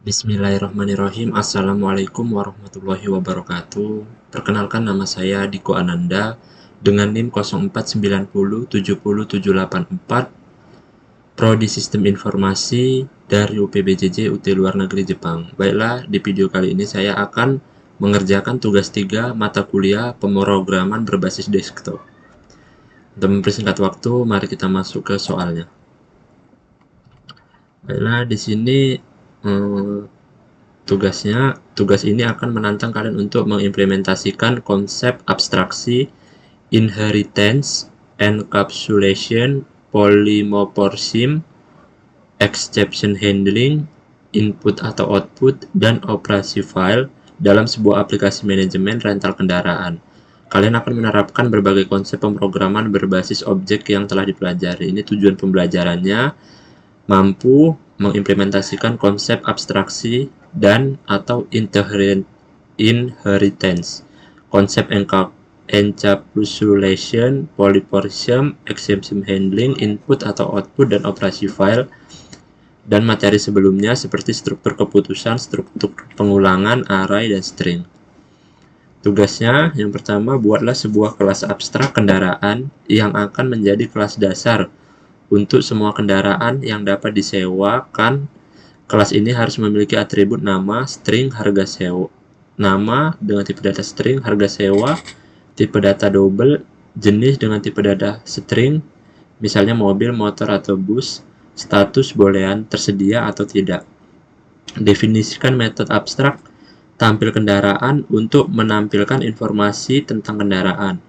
Bismillahirrahmanirrahim. Assalamualaikum warahmatullahi wabarakatuh. Perkenalkan, nama saya Diko Ananda dengan NIM 0490700784, Prodi Sistem Informasi dari UPBJJ UT Luar Negeri Jepang. Baiklah, di video kali ini saya akan mengerjakan tugas 3 mata kuliah pemrograman berbasis desktop. Untuk mempersingkat waktu, mari kita masuk ke soalnya. Baiklah, di sini tugas ini akan menantang kalian untuk mengimplementasikan konsep abstraksi, inheritance, encapsulation, polymorphism, exception handling, input atau output, dan operasi file dalam sebuah aplikasi manajemen rental kendaraan. Kalian akan menerapkan berbagai konsep pemrograman berbasis objek yang telah dipelajari. Ini tujuan pembelajarannya, mampu mengimplementasikan konsep abstraksi dan atau inheritance, konsep encapsulation, polymorphism, exception handling, input atau output, dan operasi file, dan materi sebelumnya seperti struktur keputusan, struktur pengulangan, array, dan string. Tugasnya yang pertama, buatlah sebuah kelas abstrak kendaraan yang akan menjadi kelas dasar untuk semua kendaraan yang dapat disewakan. Kelas ini harus memiliki atribut nama, string, harga sewa, nama dengan tipe data string, harga sewa, tipe data double, jenis dengan tipe data string, misalnya mobil, motor, atau bus, status bolehan tersedia atau tidak. Definisikan metode abstrak tampil kendaraan untuk menampilkan informasi tentang kendaraan.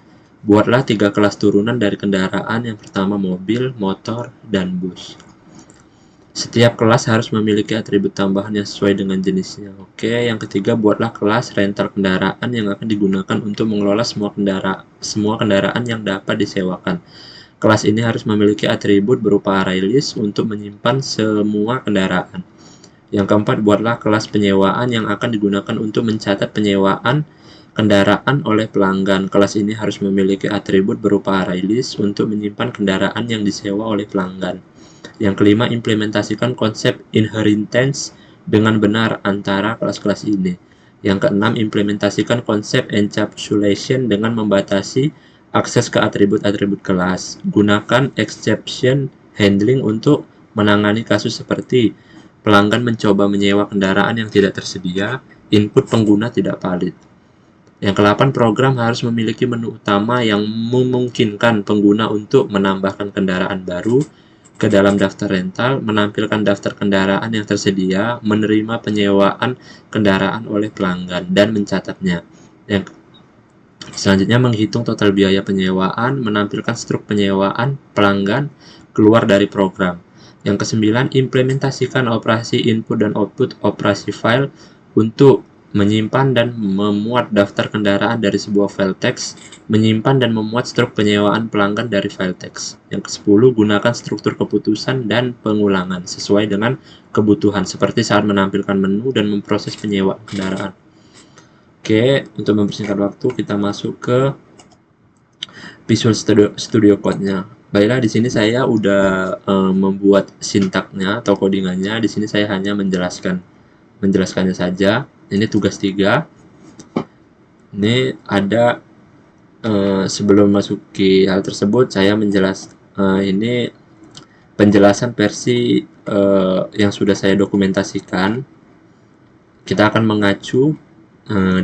Buatlah 3 kelas turunan dari kendaraan. Yang pertama mobil, motor, dan bus. Setiap kelas harus memiliki atribut tambahan yang sesuai dengan jenisnya. Oke, yang ketiga, buatlah kelas rental kendaraan yang akan digunakan untuk mengelola semua kendaraan yang dapat disewakan. Kelas ini harus memiliki atribut berupa array list untuk menyimpan semua kendaraan. Yang keempat, buatlah kelas penyewaan yang akan digunakan untuk mencatat penyewaan kendaraan oleh pelanggan. Kelas ini harus memiliki atribut berupa array list untuk menyimpan kendaraan yang disewa oleh pelanggan. Yang kelima, implementasikan konsep inheritance dengan benar antara kelas-kelas ini. Yang keenam, implementasikan konsep encapsulation dengan membatasi akses ke atribut-atribut kelas. Gunakan exception handling untuk menangani kasus seperti pelanggan mencoba menyewa kendaraan yang tidak tersedia, input pengguna tidak valid. Yang ke-8, program harus memiliki menu utama yang memungkinkan pengguna untuk menambahkan kendaraan baru ke dalam daftar rental, menampilkan daftar kendaraan yang tersedia, menerima penyewaan kendaraan oleh pelanggan, dan mencatatnya. Yang selanjutnya, menghitung total biaya penyewaan, menampilkan struk penyewaan pelanggan keluar dari program. Yang ke-9, implementasikan operasi input dan output operasi file untuk menyimpan dan memuat daftar kendaraan dari sebuah file teks, menyimpan dan memuat struk penyewaan pelanggan dari file teks. Yang ke-10, gunakan struktur keputusan dan pengulangan sesuai dengan kebutuhan, seperti saat menampilkan menu dan memproses penyewaan kendaraan. Oke, untuk mempersingkat waktu, kita masuk ke Visual Studio Code-nya. Baiklah, di sini saya udah membuat sintaknya atau codingannya. Di sini saya hanya menjelaskannya saja. Ini tugas 3. Ini ada sebelum masuki hal tersebut, saya ini penjelasan versi yang sudah saya dokumentasikan. Kita akan mengacu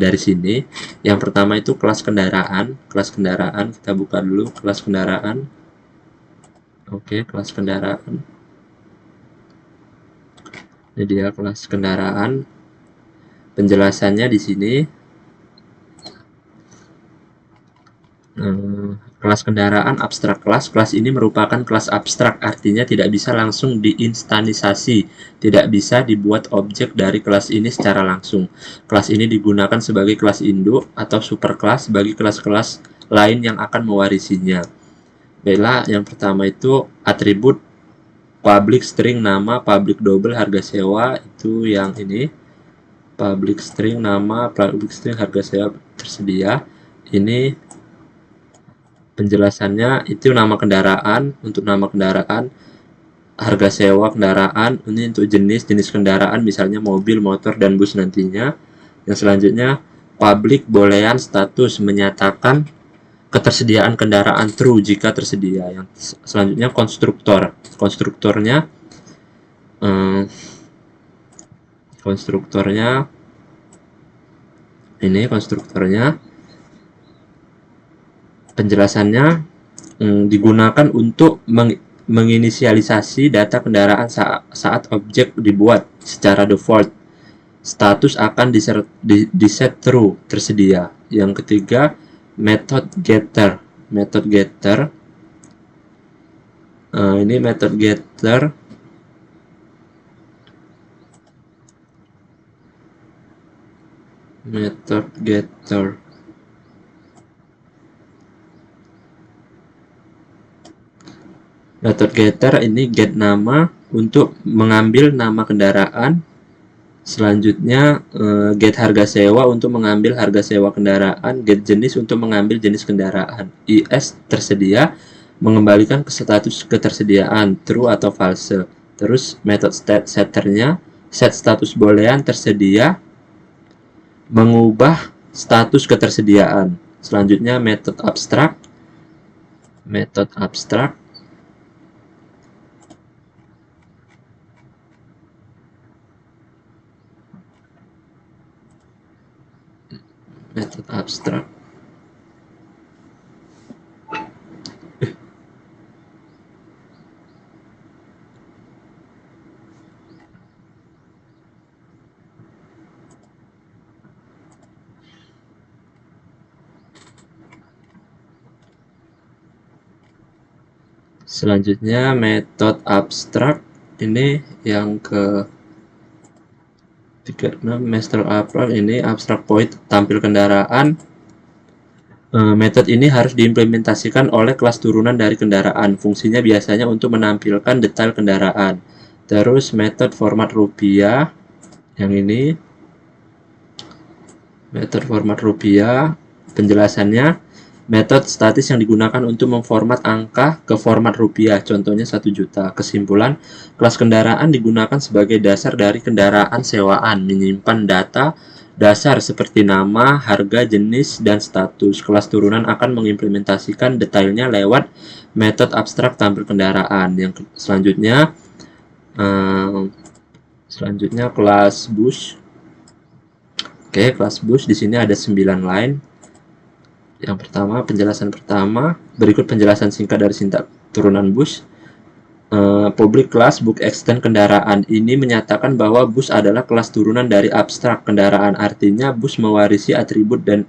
dari sini. Yang pertama itu kelas kendaraan. Kita buka dulu kelas kendaraan. Oke, kelas kendaraan. Ini dia kelas kendaraan. Penjelasannya di sini. Kelas kendaraan abstrak kelas ini merupakan kelas abstrak, artinya tidak bisa langsung diinstansasi, tidak bisa dibuat objek dari kelas ini secara langsung. Kelas ini digunakan sebagai kelas induk atau superkelas bagi kelas-kelas lain yang akan mewarisinya. Baiklah, yang pertama itu atribut public string nama, public double, harga sewa, itu yang ini. Public string nama, public string harga sewa tersedia. Ini penjelasannya itu nama kendaraan. Untuk nama kendaraan harga sewa kendaraan, ini untuk jenis kendaraan, misalnya mobil, motor, dan bus nantinya. Yang selanjutnya, public bolehan status menyatakan ketersediaan kendaraan true jika tersedia. Yang selanjutnya, konstruktornya penjelasannya digunakan untuk menginisialisasi data kendaraan saat objek dibuat. Secara default, status akan diset true, tersedia. Yang ketiga, method getter. Ini method getter ini get nama untuk mengambil nama kendaraan. Selanjutnya get harga sewa untuk mengambil harga sewa kendaraan. Get jenis untuk mengambil jenis kendaraan. is tersedia mengembalikan ke status ketersediaan true atau false. Terus method setternya set status bolehan tersedia mengubah status ketersediaan. Selanjutnya method abstrak Selanjutnya metode abstrak, ini yang ke 36, master abstrak, ini abstrak point tampil kendaraan. Metode ini harus diimplementasikan oleh kelas turunan dari kendaraan. Fungsinya biasanya untuk menampilkan detail kendaraan. Terus metode format rupiah, yang ini metode format rupiah, penjelasannya metode statis yang digunakan untuk memformat angka ke format rupiah, contohnya 1 juta. Kesimpulan, kelas kendaraan digunakan sebagai dasar dari kendaraan sewaan, menyimpan data dasar seperti nama, harga, jenis, dan status. Kelas turunan akan mengimplementasikan detailnya lewat metode abstrak tampil kendaraan. Yang selanjutnya kelas bus. Oke, kelas bus di sini ada 9 line. Yang pertama, penjelasan pertama, berikut penjelasan singkat dari sintaks turunan bus. Public class book extend kendaraan ini menyatakan bahwa bus adalah kelas turunan dari abstrak kendaraan, artinya bus mewarisi atribut dan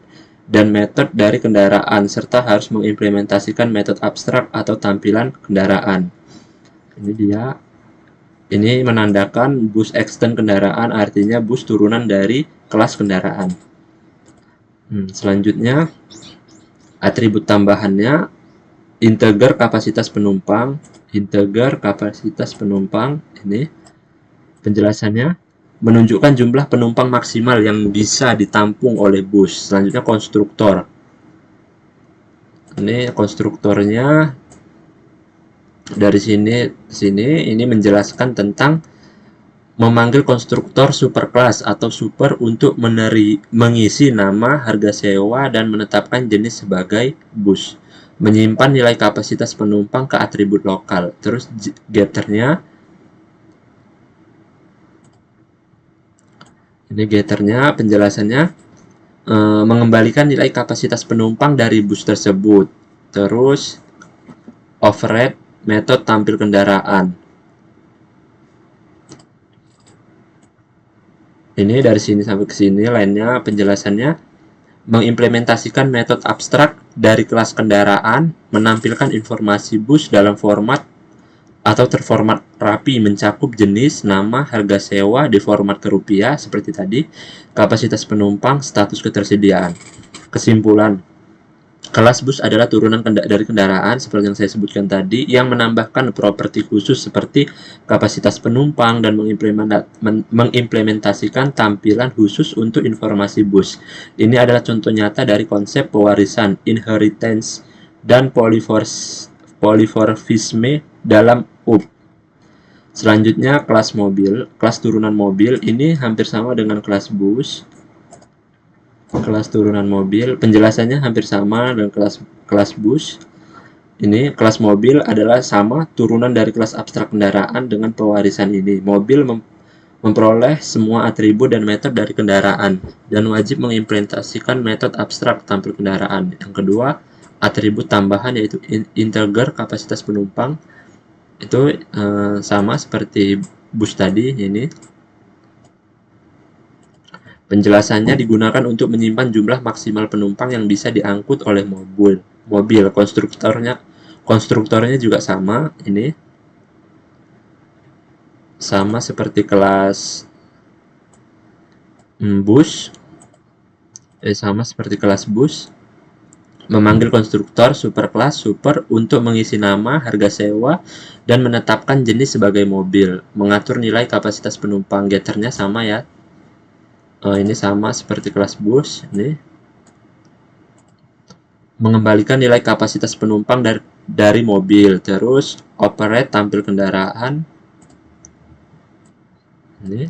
metode dari kendaraan serta harus mengimplementasikan metode abstrak atau tampilan kendaraan. Ini dia. Ini menandakan bus extend kendaraan, artinya bus turunan dari kelas kendaraan. Selanjutnya, atribut tambahannya, integer kapasitas penumpang. Ini penjelasannya menunjukkan jumlah penumpang maksimal yang bisa ditampung oleh bus. Selanjutnya konstruktor. Ini konstruktornya dari sini ini menjelaskan tentang memanggil konstruktor superclass atau super untuk mengisi nama, harga sewa, dan menetapkan jenis sebagai bus. Menyimpan nilai kapasitas penumpang ke atribut lokal. Terus getternya, ini getternya penjelasannya mengembalikan nilai kapasitas penumpang dari bus tersebut. Terus override metode tampil kendaraan. Ini dari sini sampai ke sini lainnya penjelasannya mengimplementasikan metode abstrak dari kelas kendaraan, menampilkan informasi bus dalam format atau terformat rapi, mencakup jenis, nama, harga sewa di format ke rupiah seperti tadi, kapasitas penumpang, status ketersediaan. Kesimpulan, kelas bus adalah turunan dari kendaraan seperti yang saya sebutkan tadi, yang menambahkan properti khusus seperti kapasitas penumpang dan mengimplementasikan tampilan khusus untuk informasi bus. Ini adalah contoh nyata dari konsep pewarisan, inheritance, dan polymorphisme dalam UP. Selanjutnya kelas mobil, kelas turunan mobil ini hampir sama dengan kelas bus. Kelas turunan mobil, penjelasannya hampir sama dengan kelas bus. Ini kelas mobil adalah sama turunan dari kelas abstrak kendaraan dengan pewarisan ini. Mobil memperoleh semua atribut dan metode dari kendaraan dan wajib mengimplementasikan metode abstrak tampil kendaraan. Yang kedua, atribut tambahan yaitu integer kapasitas penumpang. Itu sama seperti bus tadi ini. Penjelasannya digunakan untuk menyimpan jumlah maksimal penumpang yang bisa diangkut oleh mobil. Konstruktornya juga sama ini. Sama seperti kelas bus. Sama seperti kelas bus. Memanggil konstruktor superkelas super untuk mengisi nama, harga sewa, dan menetapkan jenis sebagai mobil. Mengatur nilai kapasitas penumpang. Getternya sama ya. Ini sama seperti kelas bus. Ini mengembalikan nilai kapasitas penumpang dari mobil. Terus operate tampil kendaraan. Ini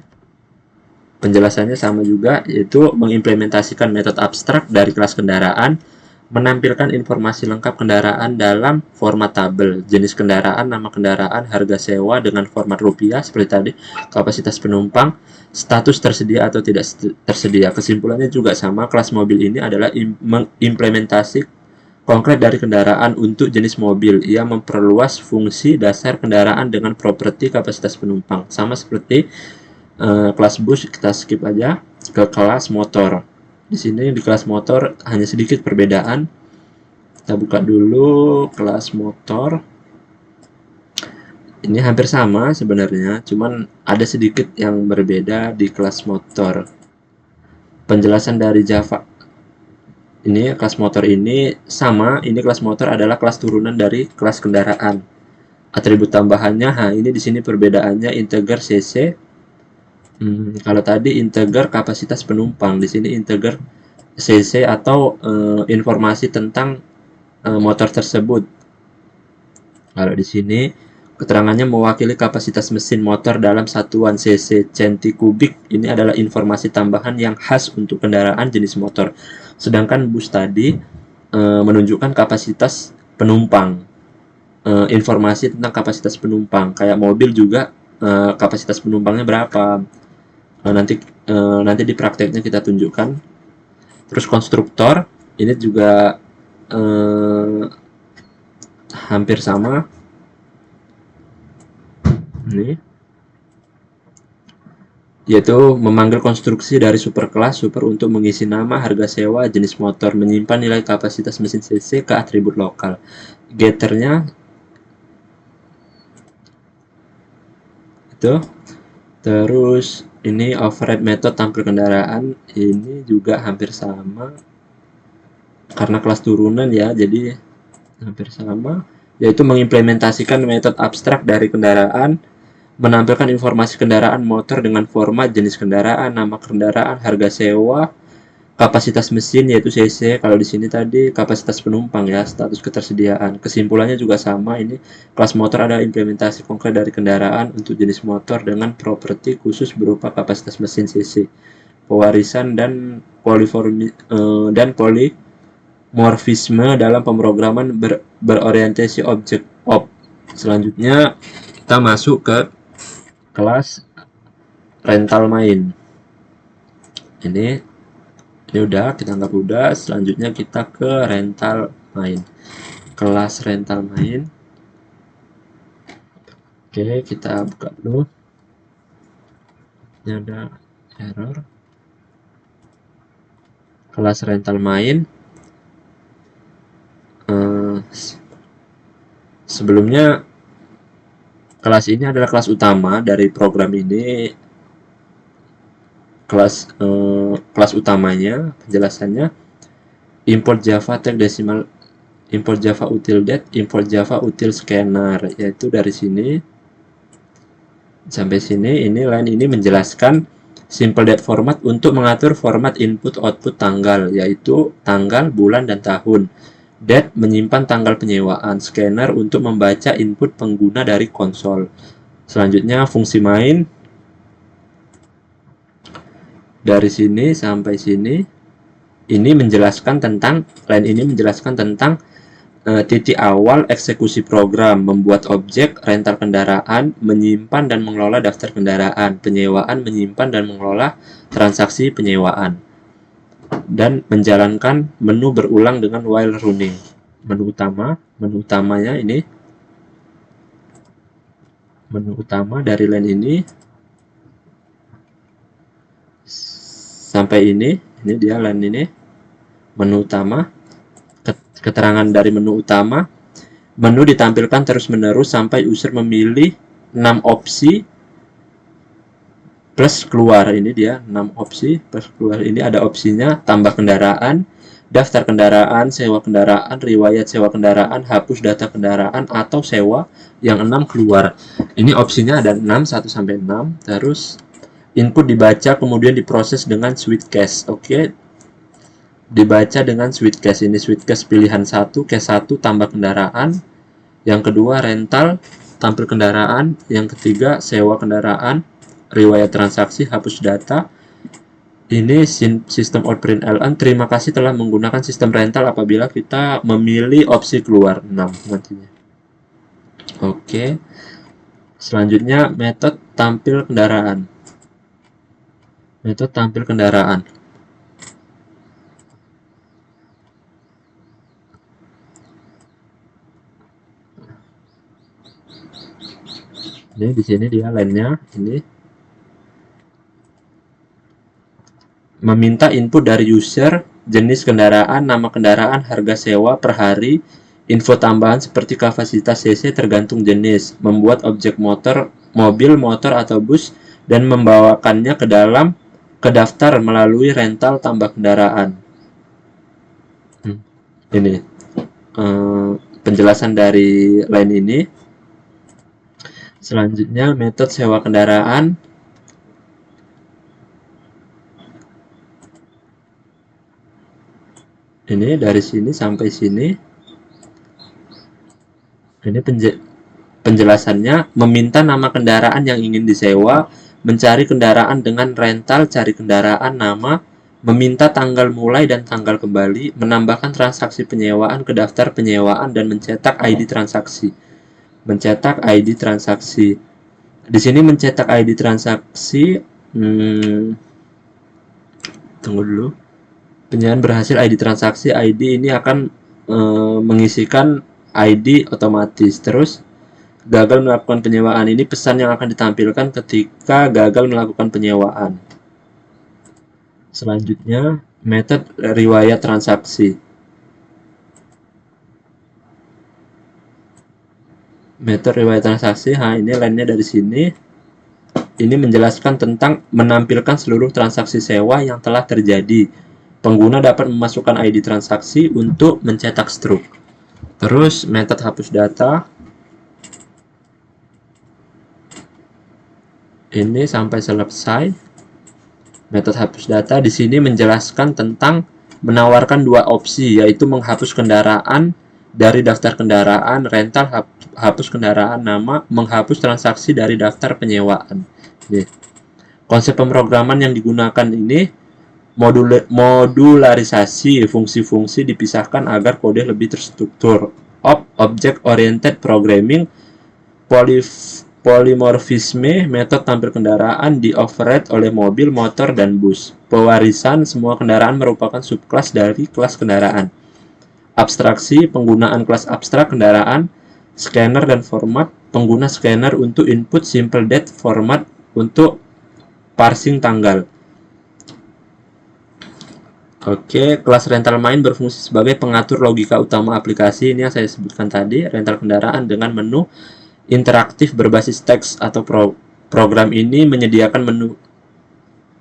penjelasannya sama juga, yaitu mengimplementasikan metode abstrak dari kelas kendaraan, menampilkan informasi lengkap kendaraan dalam format tabel, jenis kendaraan, nama kendaraan, harga sewa dengan format rupiah seperti tadi, kapasitas penumpang, status tersedia atau tidak tersedia. Kesimpulannya juga sama, kelas mobil ini adalah mengimplementasi konkret dari kendaraan untuk jenis mobil. Ia memperluas fungsi dasar kendaraan dengan properti kapasitas penumpang. Sama seperti kelas bus, kita skip aja ke kelas motor. Di sini di kelas motor hanya sedikit perbedaan. Kita buka dulu kelas motor. Ini hampir sama sebenarnya, cuman ada sedikit yang berbeda di kelas motor. Penjelasan dari Java. Ini kelas motor ini sama, ini kelas motor adalah kelas turunan dari kelas kendaraan. Atribut tambahannya, ini di sini perbedaannya integer cc. Kalau tadi integer kapasitas penumpang, di sini integer cc atau informasi tentang motor tersebut. Kalau di sini keterangannya mewakili kapasitas mesin motor dalam satuan cc centi kubik. Ini adalah informasi tambahan yang khas untuk kendaraan jenis motor. Sedangkan bus tadi menunjukkan kapasitas penumpang. Informasi tentang kapasitas penumpang. Kayak mobil juga kapasitas penumpangnya berapa. Nanti di prakteknya kita tunjukkan. Terus konstruktor ini juga hampir sama. Ini yaitu memanggil konstruksi dari superkelas super untuk mengisi nama, harga sewa, jenis motor, menyimpan nilai kapasitas mesin cc ke atribut lokal. Getternya itu. Terus ini override method tampil kendaraan ini juga hampir sama karena kelas turunan ya, jadi hampir sama, yaitu mengimplementasikan metode abstrak dari kendaraan, menampilkan informasi kendaraan motor dengan format jenis kendaraan, nama kendaraan, harga sewa, kapasitas mesin yaitu cc. Kalau di sini tadi kapasitas penumpang ya, status ketersediaan. Kesimpulannya juga sama, ini kelas motor adalah implementasi konkret dari kendaraan untuk jenis motor dengan properti khusus berupa kapasitas mesin cc, pewarisan dan polimorfisme dalam pemrograman berorientasi objek. Selanjutnya kita masuk ke kelas rental main. Ini udah, kita anggap udah. Selanjutnya kita ke rental main. Kelas rental main. Oke, kita buka dulu. Ini ada error. Kelas rental main. Sebelumnya kelas ini adalah kelas utama dari program ini. Kelas utamanya, penjelasannya import Java tag decimal, import Java util date, import Java util scanner, yaitu dari sini sampai sini. Ini line ini menjelaskan simple date format untuk mengatur format input output tanggal, yaitu tanggal, bulan, dan tahun. Date menyimpan tanggal penyewaan, scanner untuk membaca input pengguna dari konsol. Selanjutnya fungsi main dari sini sampai sini. Ini menjelaskan tentang titik awal eksekusi program, membuat objek, rental kendaraan, menyimpan dan mengelola daftar kendaraan, penyewaan, menyimpan dan mengelola transaksi penyewaan, dan menjalankan menu berulang dengan while running. Menu utamanya ini, menu utama dari line ini sampai ini dia line ini, menu utama. Keterangan dari menu utama, menu ditampilkan terus-menerus sampai user memilih 6 opsi plus keluar. Ini dia 6 opsi plus keluar. Ini ada opsinya tambah kendaraan, daftar kendaraan, sewa kendaraan, riwayat sewa kendaraan, hapus data kendaraan, atau sewa. Yang 6 keluar. Ini opsinya ada 6, 1 sampai 6. Terus input dibaca kemudian diproses dengan switch case. Oke. Dibaca dengan switch case. Ini switch case pilihan 1, case 1 tambah kendaraan, yang kedua rental tampil kendaraan, yang ketiga sewa kendaraan, riwayat transaksi, hapus data. Ini sistem outprint ln. Terima kasih telah menggunakan sistem rental apabila kita memilih opsi keluar 6 nantinya. Oke. Selanjutnya metode tampil kendaraan. Metode tampil kendaraan. Ini di sini dia lainnya, ini meminta input dari user, jenis kendaraan, nama kendaraan, harga sewa per hari, info tambahan seperti kapasitas cc tergantung jenis, membuat objek motor, mobil, motor atau bus, dan membawakannya ke daftar melalui rental tambah kendaraan. Ini penjelasan dari line ini. Selanjutnya metode sewa kendaraan. Ini dari sini sampai sini. Ini penjelasannya, meminta nama kendaraan yang ingin disewa, mencari kendaraan dengan rental, cari kendaraan nama, meminta tanggal mulai dan tanggal kembali, menambahkan transaksi penyewaan ke daftar penyewaan, dan mencetak ID transaksi. Mencetak ID transaksi. Di sini mencetak ID transaksi, tunggu dulu. Penyewaan berhasil ID transaksi. ID ini akan mengisikan ID otomatis. Terus gagal melakukan penyewaan, ini pesan yang akan ditampilkan ketika gagal melakukan penyewaan. Selanjutnya metode riwayat transaksi. Metode riwayat transaksi, ini lainnya dari sini. Ini menjelaskan tentang menampilkan seluruh transaksi sewa yang telah terjadi. Pengguna dapat memasukkan ID transaksi untuk mencetak struk. Terus metode hapus data. Ini sampai selesai. Metode hapus data di sini menjelaskan tentang menawarkan dua opsi, yaitu menghapus kendaraan dari daftar kendaraan, rental, hapus kendaraan nama, menghapus transaksi dari daftar penyewaan. Nih. Konsep pemrograman yang digunakan ini modularisasi fungsi-fungsi dipisahkan agar kode lebih terstruktur. Object oriented programming, polimorfisme, metode tampil kendaraan di-override oleh mobil, motor, dan bus. Pewarisan, semua kendaraan merupakan subkelas dari kelas kendaraan. Abstraksi, penggunaan kelas abstrak kendaraan, scanner dan format, pengguna scanner untuk input, simple date, format untuk parsing tanggal. Oke, kelas rental main berfungsi sebagai pengatur logika utama aplikasi. Ini yang saya sebutkan tadi, rental kendaraan dengan menu interaktif berbasis teks atau program ini menyediakan menu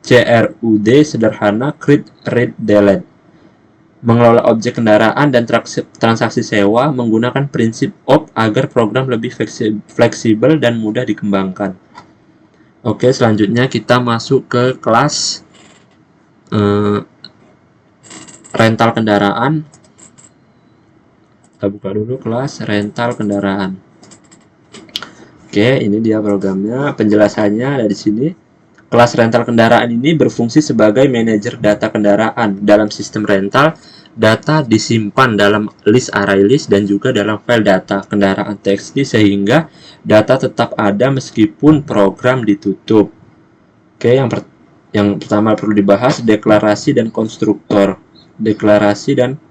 CRUD sederhana, create, read, delete. Mengelola objek kendaraan dan transaksi sewa menggunakan prinsip OP agar program lebih fleksibel dan mudah dikembangkan. Oke, selanjutnya kita masuk ke kelas rental kendaraan. Kita buka dulu kelas rental kendaraan. Oke, ini dia programnya. Penjelasannya ada di sini. Kelas rental kendaraan ini berfungsi sebagai manajer data kendaraan. Dalam sistem rental, data disimpan dalam list array list dan juga dalam file data kendaraan TXT sehingga data tetap ada meskipun program ditutup. Oke, yang pertama perlu dibahas deklarasi dan konstruktor. Deklarasi dan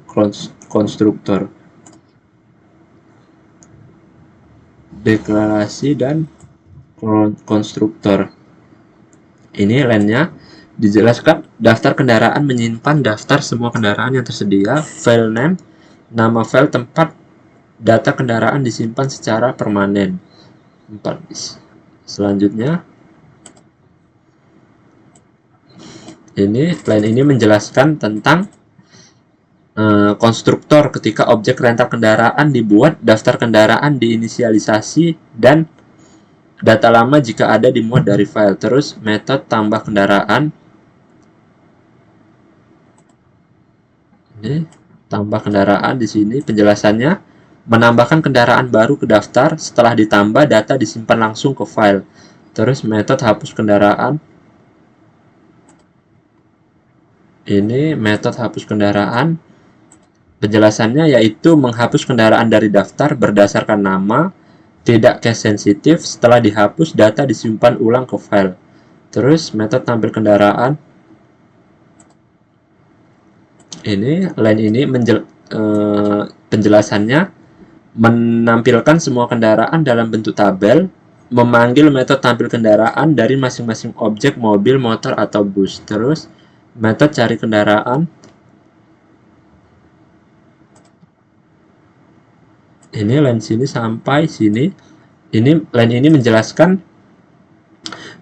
konstruktor. Deklarasi dan konstruktor. Ini lainnya dijelaskan daftar kendaraan menyimpan daftar semua kendaraan yang tersedia, file name, nama file tempat data kendaraan disimpan secara permanen. 4. Selanjutnya line ini menjelaskan tentang konstruktor. Ketika objek rental kendaraan dibuat, daftar kendaraan diinisialisasi dan data lama jika ada dimuat dari file. Terus metode tambah kendaraan. Ini tambah kendaraan di sini penjelasannya menambahkan kendaraan baru ke daftar. Setelah ditambah, data disimpan langsung ke file. Terus metode hapus kendaraan. Ini metode hapus kendaraan. Penjelasannya yaitu menghapus kendaraan dari daftar berdasarkan nama, tidak cache sensitif. Setelah dihapus, data disimpan ulang ke file. Terus metode tampil kendaraan. Ini line ini penjelasannya menampilkan semua kendaraan dalam bentuk tabel, memanggil metode tampil kendaraan dari masing-masing objek mobil, motor, atau bus. Terus metode cari kendaraan. Ini line sini sampai sini. Ini line ini menjelaskan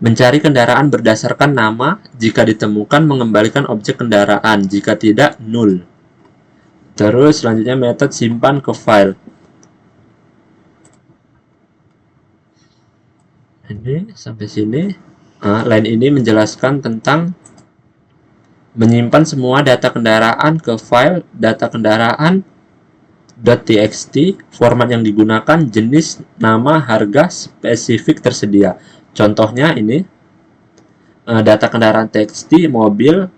mencari kendaraan berdasarkan nama. Jika ditemukan, mengembalikan objek kendaraan. Jika tidak, nul. Terus selanjutnya metode simpan ke file. Ini sampai sini. Line ini menjelaskan tentang menyimpan semua data kendaraan ke file data kendaraan .txt, format yang digunakan, jenis, nama, harga, spesifik tersedia. Contohnya ini data kendaraan TXT, mobil,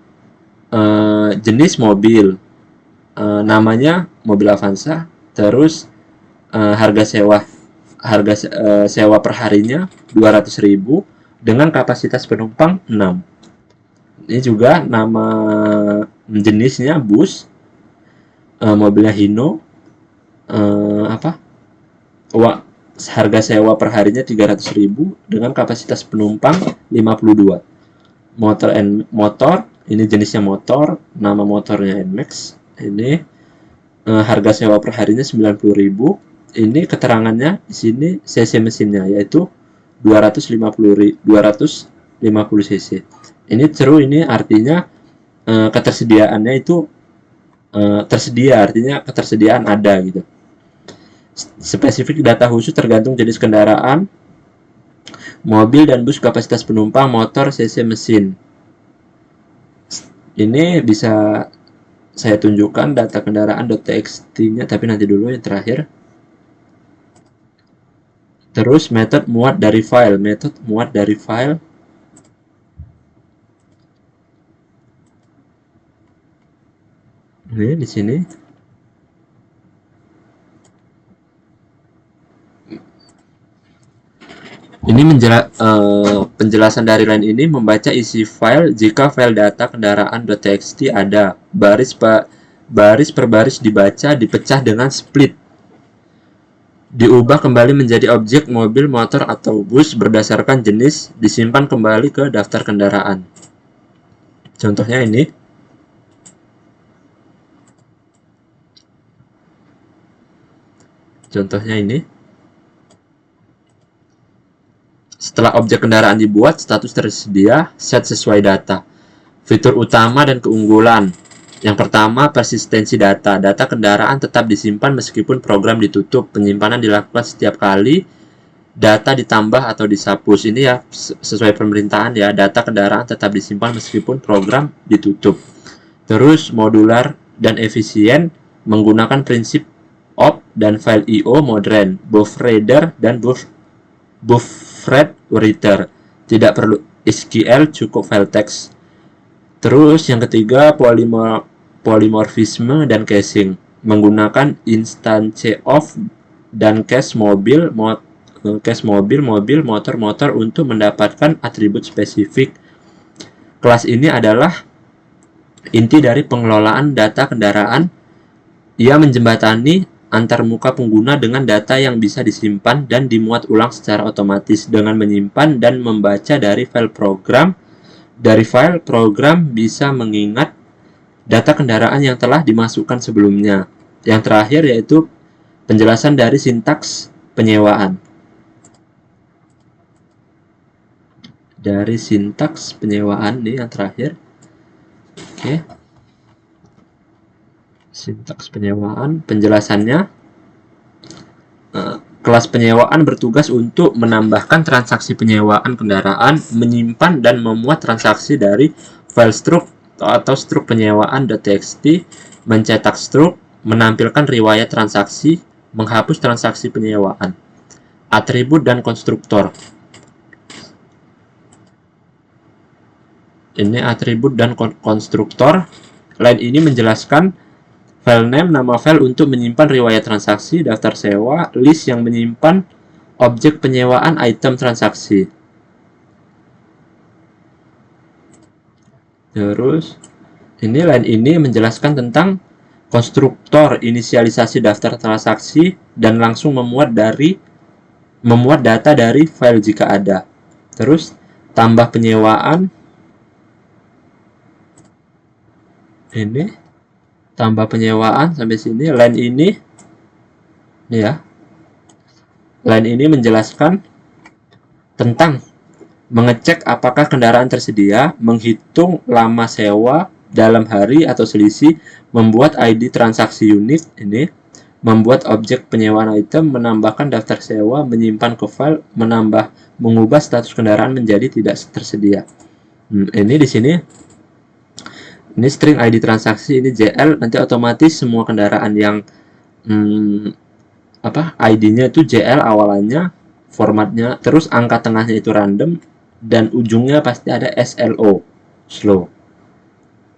jenis mobil, namanya mobil Avanza, terus harga sewa perharinya 200.000 dengan kapasitas penumpang 6. Ini juga nama jenisnya bus, mobilnya Hino, harga sewa perharinya 300.000 dengan kapasitas penumpang 52. Motor, ini jenisnya motor, nama motornya NMAX. Ini harga sewa perharinya 90.000. Ini keterangannya di sini cc mesinnya yaitu 250 cc. Ini true, ini artinya ketersediaannya itu tersedia, artinya ketersediaan ada gitu. Spesifik data khusus tergantung jenis kendaraan, mobil dan bus, kapasitas penumpang, motor, cc mesin. Ini bisa saya tunjukkan data kendaraan .txt-nya, tapi nanti dulu yang terakhir. Terus metode muat dari file, Ini di sini. Ini penjelasan dari line ini membaca isi file jika file data kendaraan .txt ada. Baris per baris dibaca, dipecah dengan split. Diubah kembali menjadi objek mobil, motor, atau bus berdasarkan jenis, disimpan kembali ke daftar kendaraan. Contohnya ini. Setelah objek kendaraan dibuat, status tersedia, set sesuai data. Fitur utama dan keunggulan. Yang pertama, persistensi data. Data kendaraan tetap disimpan meskipun program ditutup. Penyimpanan dilakukan setiap kali data ditambah atau dihapus. Ini ya sesuai pemerintahan ya, data kendaraan tetap disimpan meskipun program ditutup. Terus modular dan efisien menggunakan prinsip op dan file IO modern, both reader dan both buffered writer. Tidak perlu SQL, cukup file text. Terus yang ketiga, polymorphisme dan caching. Menggunakan instance of dan cache mobil, motor untuk mendapatkan atribut spesifik. Kelas ini adalah inti dari pengelolaan data kendaraan. Ia menjembatani antar muka pengguna dengan data yang bisa disimpan dan dimuat ulang secara otomatis dengan menyimpan dan membaca dari file program. Dari file program bisa mengingat data kendaraan yang telah dimasukkan sebelumnya. Yang terakhir yaitu penjelasan dari sintaks penyewaan. Dari sintaks penyewaan nih yang terakhir. Oke. Sintaks penyewaan, penjelasannya. Kelas penyewaan bertugas untuk menambahkan transaksi penyewaan kendaraan, menyimpan dan memuat transaksi dari file struk atau struk penyewaan.txt, mencetak struk, menampilkan riwayat transaksi, menghapus transaksi penyewaan. Atribut dan konstruktor. Ini atribut dan konstruktor. Line ini menjelaskan file name, nama file untuk menyimpan riwayat transaksi, daftar sewa, list yang menyimpan objek penyewaan item transaksi. Terus ini line ini menjelaskan tentang konstruktor inisialisasi daftar transaksi dan langsung memuat data dari file jika ada. Terus tambah penyewaan. Ini tambah penyewaan sampai sini. Line ini ya. Line ini menjelaskan tentang mengecek apakah kendaraan tersedia, menghitung lama sewa dalam hari atau selisih, membuat ID transaksi unit ini, membuat objek penyewaan item, menambahkan daftar sewa, menyimpan ke file, mengubah status kendaraan menjadi tidak tersedia. Ini di sini ini string ID transaksi, ini JL, nanti otomatis semua kendaraan yang ID-nya itu JL awalannya, formatnya, terus angka tengahnya itu random, dan ujungnya pasti ada SLO, slow.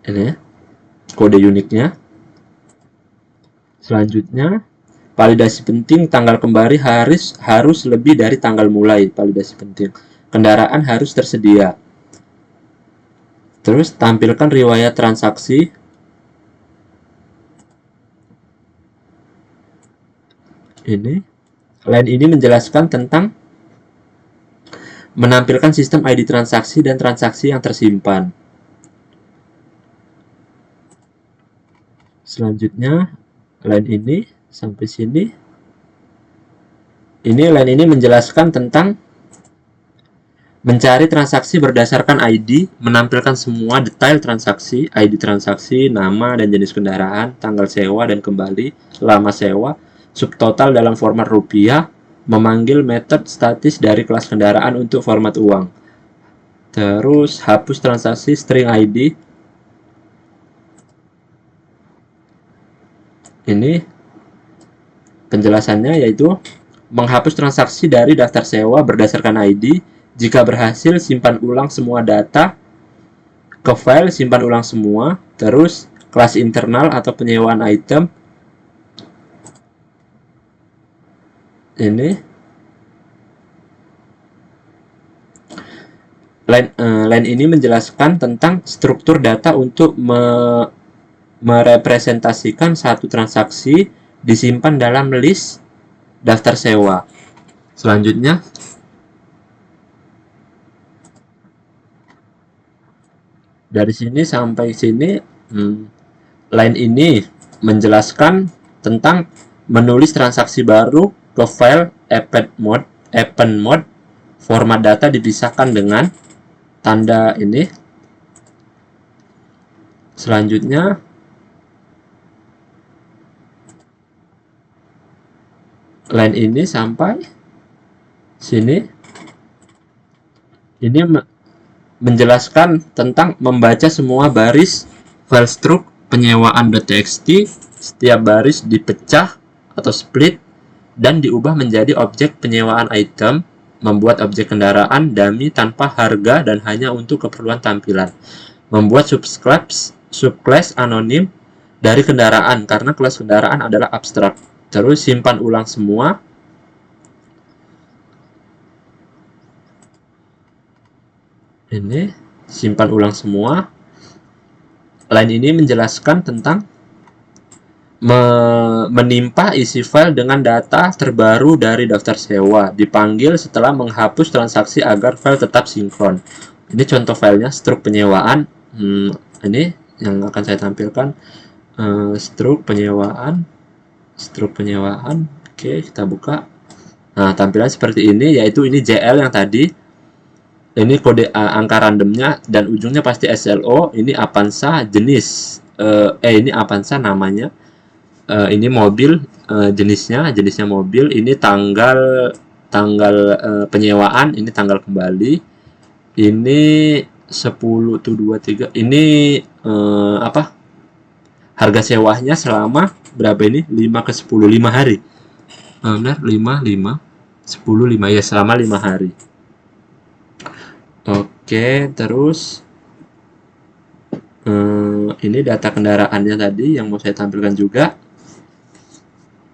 Ini kode uniknya. Selanjutnya, validasi penting, tanggal kembali harus lebih dari tanggal mulai. Validasi penting, kendaraan harus tersedia. Terus tampilkan riwayat transaksi. Ini line ini menjelaskan tentang menampilkan sistem ID transaksi dan transaksi yang tersimpan. Selanjutnya line ini sampai sini. Ini line ini menjelaskan tentang mencari transaksi berdasarkan ID, menampilkan semua detail transaksi, ID transaksi, nama dan jenis kendaraan, tanggal sewa dan kembali, lama sewa, subtotal dalam format rupiah, memanggil metode statis dari kelas kendaraan untuk format uang. Terus hapus transaksi string ID. Ini penjelasannya yaitu menghapus transaksi dari daftar sewa berdasarkan ID. Jika berhasil, simpan ulang semua data ke file, simpan ulang semua. Terus kelas internal atau penyewaan item. Ini line ini menjelaskan tentang struktur data untuk merepresentasikan satu transaksi disimpan dalam list daftar sewa. Selanjutnya dari sini sampai sini, line ini menjelaskan tentang menulis transaksi baru ke file append mode, format data dipisahkan dengan tanda ini. Selanjutnya line ini sampai sini. Ini menjelaskan tentang membaca semua baris file struk penyewaan.txt. Setiap baris dipecah atau split dan diubah menjadi objek penyewaan item. membuat objek kendaraan dummy tanpa harga dan hanya untuk keperluan tampilan. Membuat subclass anonim dari kendaraan karena kelas kendaraan adalah abstrak. Terus simpan ulang semua. Ini simpan ulang semua. Line ini menjelaskan tentang menimpa isi file dengan data terbaru dari daftar sewa, dipanggil setelah menghapus transaksi agar file tetap sinkron. Ini contoh filenya, struk penyewaan. Ini yang akan saya tampilkan. Struk penyewaan. Oke, kita buka. Nah, tampilan seperti ini, yaitu ini JL yang tadi. Ini kode angka randomnya dan ujungnya pasti SLO. Ini Avanza jenis. Ini Avanza namanya. Ini mobil, jenisnya mobil. Ini tanggal penyewaan, ini tanggal kembali. Ini 10/23. Ini harga sewanya selama berapa ini? 5/10, 5 hari. Benar, 5 10 5 ya, selama 5 hari. Oke, terus ini data kendaraannya tadi yang mau saya tampilkan juga.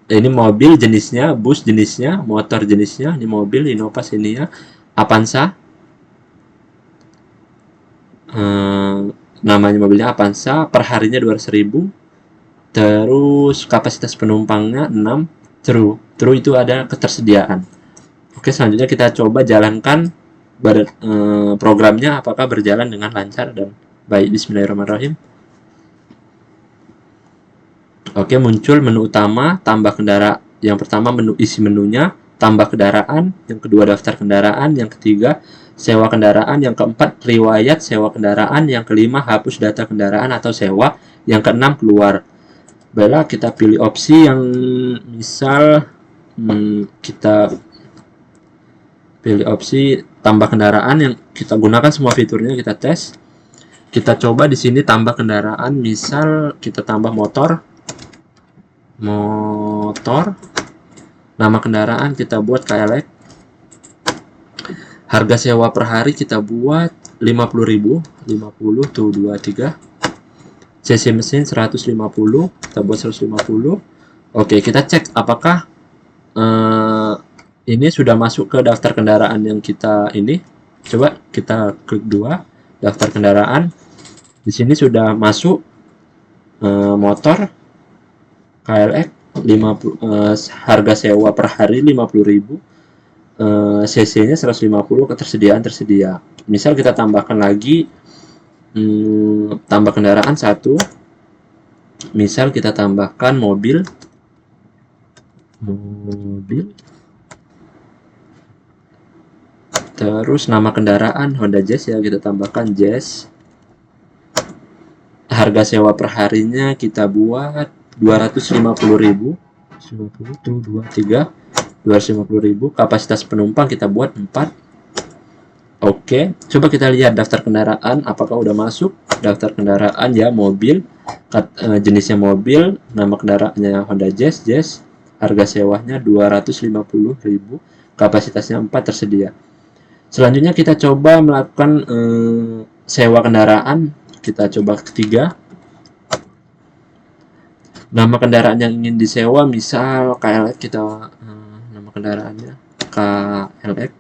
Ini mobil jenisnya, bus jenisnya, motor jenisnya, ini mobil Innova Xenia, Avanza. Namanya mobilnya Avanza, per harinya 200.000. Terus kapasitas penumpangnya 6. True itu ada ketersediaan. Oke, selanjutnya kita coba jalankan programnya apakah berjalan dengan lancar dan baik. Bismillahirrahmanirrahim. Oke, muncul menu utama, tambah kendaraan. Yang pertama isi menunya, tambah kendaraan. Yang kedua daftar kendaraan. Yang ketiga sewa kendaraan. Yang keempat riwayat sewa kendaraan. Yang kelima hapus data kendaraan atau sewa. Yang keenam keluar. Baiklah, kita pilih opsi yang misal kita pilih opsi tambah kendaraan yang kita gunakan semua fiturnya, kita tes. Kita coba di sini tambah kendaraan, misal kita tambah motor. Nama kendaraan kita buat KLX. Harga sewa per hari kita buat 50.000, 50 tuh 23. CC mesin 150, kita buat 150. Oke, kita cek apakah ini sudah masuk ke daftar kendaraan yang kita ini. Coba kita klik 2, daftar kendaraan. Di sini sudah masuk motor KLX 50, harga sewa per hari 50.000, CC-nya 150, ketersediaan tersedia. Misal kita tambahkan lagi tambah kendaraan 1. Misal kita tambahkan mobil. Terus nama kendaraan Honda Jazz ya, kita tambahkan Jazz. Harga sewa per harinya kita buat 250.000. 50 tuh 23, 250.000. Kapasitas penumpang kita buat 4. Oke, coba kita lihat daftar kendaraan apakah udah masuk. Daftar kendaraan ya, mobil, jenisnya mobil, nama kendaraannya Honda Jazz. Harga sewanya 250.000, kapasitasnya 4 tersedia. Selanjutnya kita coba melakukan sewa kendaraan. Kita coba ketiga. Nama kendaraan yang ingin disewa, misal KLX, kita nama kendaraannya KLX.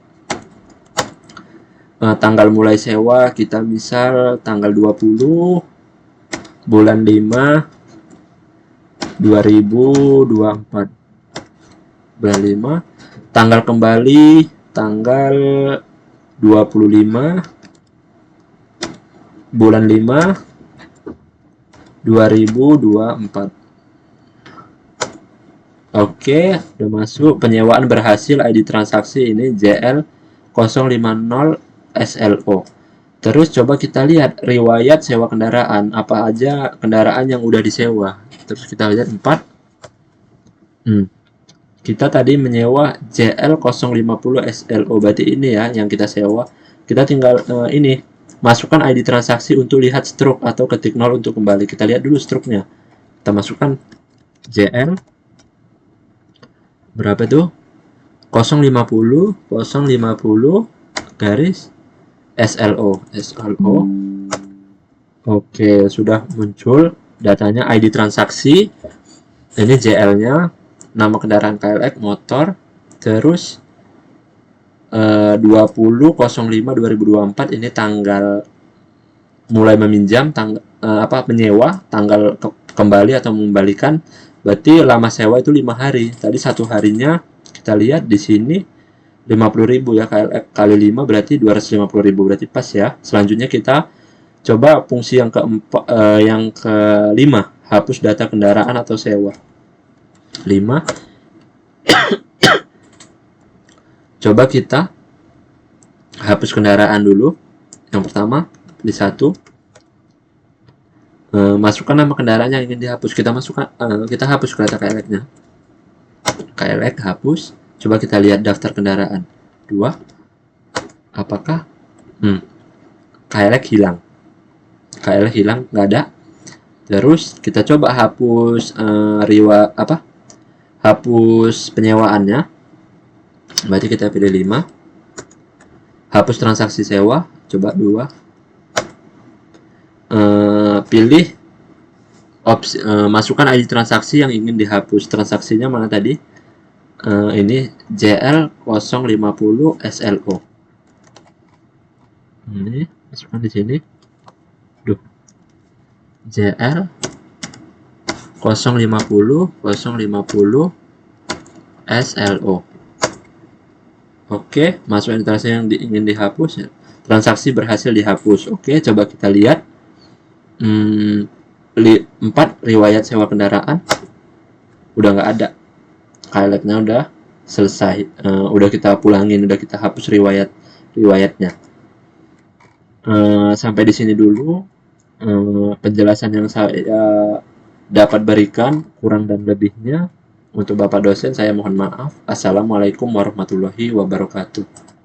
Tanggal mulai sewa kita misal tanggal 20 bulan 5 2024. Bulan 5. Tanggal kembali tanggal 25 bulan 5 2024. Oke, udah masuk. Penyewaan berhasil, ID transaksi ini JL050 SLO. Terus coba kita lihat riwayat sewa kendaraan, apa aja kendaraan yang udah disewa. Terus kita lihat 4. Kita tadi menyewa JL050 SLO, berarti ini ya yang kita sewa. Kita tinggal ini masukkan ID transaksi untuk lihat struk atau ketik 0 untuk kembali. Kita lihat dulu struknya. Kita masukkan JL berapa tuh? 050 garis SLO. Oke, sudah muncul datanya, ID transaksi, ini JL-nya, nama kendaraan KLX motor, terus 20.05.2024 ini tanggal mulai meminjam, menyewa, tanggal kembali atau mengembalikan. Berarti lama sewa itu 5 hari. Tadi 1 harinya kita lihat di sini 50.000 ya, KLX kali 5 berarti 250.000, berarti pas ya. Selanjutnya kita coba fungsi yang kelima, hapus data kendaraan atau sewa. 5. Coba kita hapus kendaraan dulu. Yang pertama, pilih 1. Masukkan nama kendaraan yang ingin dihapus. Kita hapus kereta KLX-nya. KLX hapus. Coba kita lihat daftar kendaraan. 2. Apakah KLX hilang? KLX hilang, nggak ada. Terus kita coba hapus hapus penyewaannya. Berarti kita pilih 5. Hapus transaksi sewa, coba 2. Pilih opsi, masukkan ID transaksi yang ingin dihapus. Transaksinya mana tadi? Ini JL050 SLO. Ini masukkan di sini. JL 050 SLO. Oke, masukkan transaksi yang ingin dihapus. Transaksi berhasil dihapus. Oke, coba kita lihat. 4 riwayat sewa kendaraan udah nggak ada. KLX-nya udah selesai. Udah kita pulangin, udah kita hapus riwayatnya. Sampai di sini dulu penjelasan yang saya dapat berikan. Kurang dan lebihnya untuk Bapak dosen saya mohon maaf. Assalamualaikum warahmatullahi wabarakatuh.